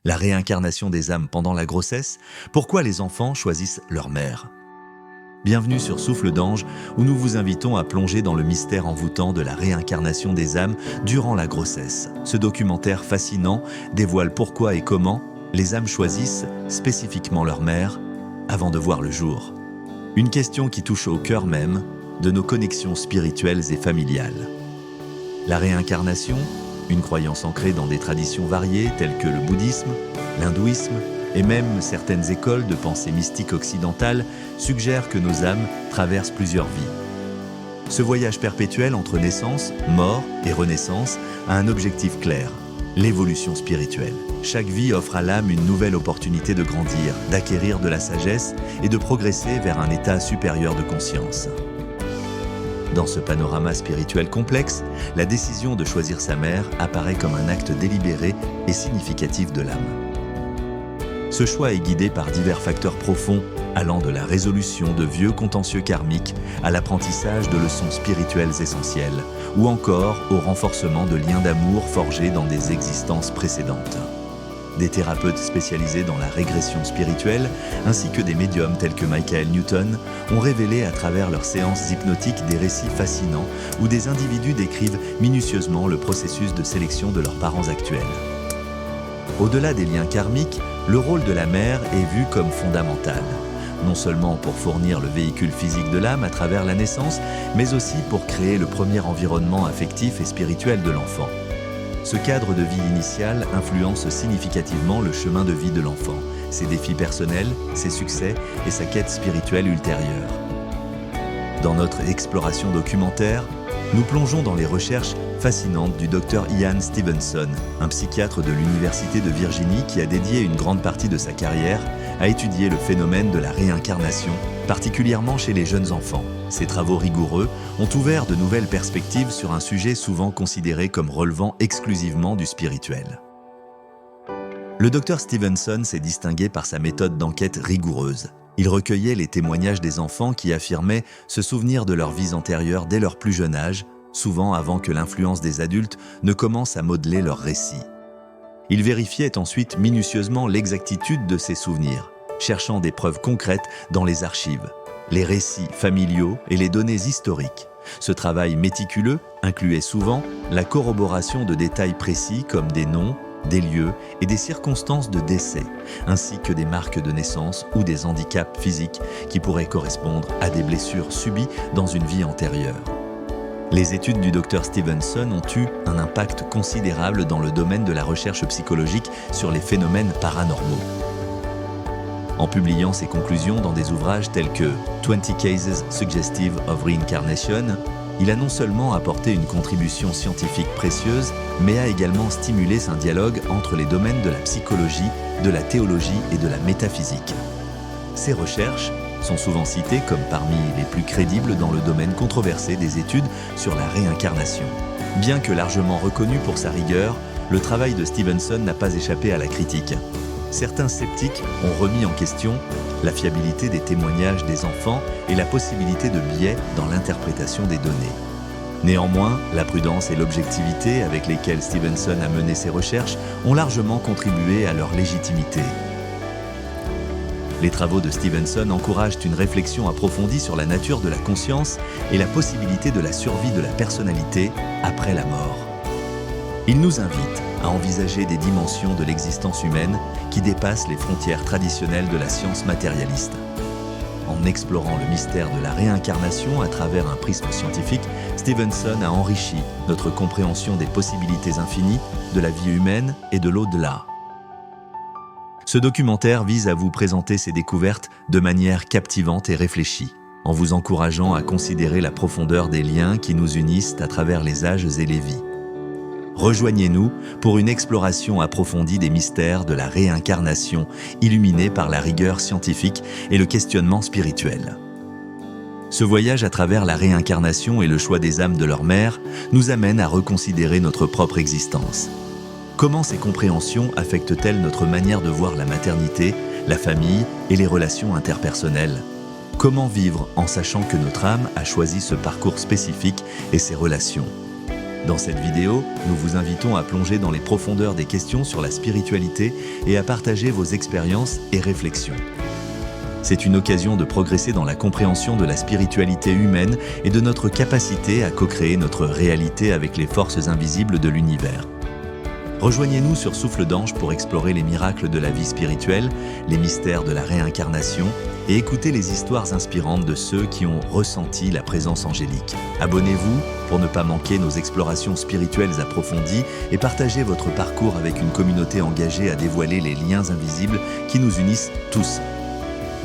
La réincarnation des âmes pendant la grossesse, pourquoi les enfants choisissent leur mère. Bienvenue sur Souffle d'Ange, où nous vous invitons à plonger dans le mystère envoûtant de la réincarnation des âmes durant la grossesse. Ce documentaire fascinant dévoile pourquoi et comment les âmes choisissent spécifiquement leur mère avant de voir le jour. Une question qui touche au cœur même de nos connexions spirituelles et familiales. La réincarnation, une croyance ancrée dans des traditions variées telles que le bouddhisme, l'hindouisme et même certaines écoles de pensée mystique occidentale suggèrent que nos âmes traversent plusieurs vies. Ce voyage perpétuel entre naissance, mort et renaissance a un objectif clair, l'évolution spirituelle. Chaque vie offre à l'âme une nouvelle opportunité de grandir, d'acquérir de la sagesse et de progresser vers un état supérieur de conscience. Dans ce panorama spirituel complexe, la décision de choisir sa mère apparaît comme un acte délibéré et significatif de l'âme. Ce choix est guidé par divers facteurs profonds, allant de la résolution de vieux contentieux karmiques à l'apprentissage de leçons spirituelles essentielles, ou encore au renforcement de liens d'amour forgés dans des existences précédentes. Des thérapeutes spécialisés dans la régression spirituelle, ainsi que des médiums tels que Michael Newton, ont révélé à travers leurs séances hypnotiques des récits fascinants où des individus décrivent minutieusement le processus de sélection de leurs parents actuels. Au-delà des liens karmiques, le rôle de la mère est vu comme fondamental, non seulement pour fournir le véhicule physique de l'âme à travers la naissance, mais aussi pour créer le premier environnement affectif et spirituel de l'enfant. Ce cadre de vie initial influence significativement le chemin de vie de l'enfant, ses défis personnels, ses succès et sa quête spirituelle ultérieure. Dans notre exploration documentaire, nous plongeons dans les recherches fascinantes du Dr Ian Stevenson, un psychiatre de l'Université de Virginie qui a dédié une grande partie de sa carrière à étudier le phénomène de la réincarnation, particulièrement chez les jeunes enfants. Ces travaux rigoureux ont ouvert de nouvelles perspectives sur un sujet souvent considéré comme relevant exclusivement du spirituel. Le Dr Stevenson s'est distingué par sa méthode d'enquête rigoureuse. Il recueillait les témoignages des enfants qui affirmaient se souvenir de leurs vies antérieures dès leur plus jeune âge, souvent avant que l'influence des adultes ne commence à modeler leurs récits. Il vérifiait ensuite minutieusement l'exactitude de ces souvenirs, cherchant des preuves concrètes dans les archives, les récits familiaux et les données historiques. Ce travail méticuleux incluait souvent la corroboration de détails précis comme des noms, des lieux et des circonstances de décès, ainsi que des marques de naissance ou des handicaps physiques qui pourraient correspondre à des blessures subies dans une vie antérieure. Les études du Dr Stevenson ont eu un impact considérable dans le domaine de la recherche psychologique sur les phénomènes paranormaux. En publiant ses conclusions dans des ouvrages tels que 20 Cases Suggestive of Reincarnation, il a non seulement apporté une contribution scientifique précieuse, mais a également stimulé un dialogue entre les domaines de la psychologie, de la théologie et de la métaphysique. Ces recherches sont souvent citées comme parmi les plus crédibles dans le domaine controversé des études sur la réincarnation. Bien que largement reconnu pour sa rigueur, le travail de Stevenson n'a pas échappé à la critique. Certains sceptiques ont remis en question la fiabilité des témoignages des enfants et la possibilité de biais dans l'interprétation des données. Néanmoins, la prudence et l'objectivité avec lesquelles Stevenson a mené ses recherches ont largement contribué à leur légitimité. Les travaux de Stevenson encouragent une réflexion approfondie sur la nature de la conscience et la possibilité de la survie de la personnalité après la mort. Il nous invite à envisager des dimensions de l'existence humaine qui dépassent les frontières traditionnelles de la science matérialiste. En explorant le mystère de la réincarnation à travers un prisme scientifique, Stevenson a enrichi notre compréhension des possibilités infinies de la vie humaine et de l'au-delà. Ce documentaire vise à vous présenter ces découvertes de manière captivante et réfléchie, en vous encourageant à considérer la profondeur des liens qui nous unissent à travers les âges et les vies. Rejoignez-nous pour une exploration approfondie des mystères de la réincarnation, illuminée par la rigueur scientifique et le questionnement spirituel. Ce voyage à travers la réincarnation et le choix des âmes de leur mère nous amène à reconsidérer notre propre existence. Comment ces compréhensions affectent-elles notre manière de voir la maternité, la famille et les relations interpersonnelles ? Comment vivre en sachant que notre âme a choisi ce parcours spécifique et ses relations ? Dans cette vidéo, nous vous invitons à plonger dans les profondeurs des questions sur la spiritualité et à partager vos expériences et réflexions. C'est une occasion de progresser dans la compréhension de la spiritualité humaine et de notre capacité à co-créer notre réalité avec les forces invisibles de l'univers. Rejoignez-nous sur Souffle d'Ange pour explorer les miracles de la vie spirituelle, les mystères de la réincarnation et écouter les histoires inspirantes de ceux qui ont ressenti la présence angélique. Abonnez-vous pour ne pas manquer nos explorations spirituelles approfondies et partagez votre parcours avec une communauté engagée à dévoiler les liens invisibles qui nous unissent tous.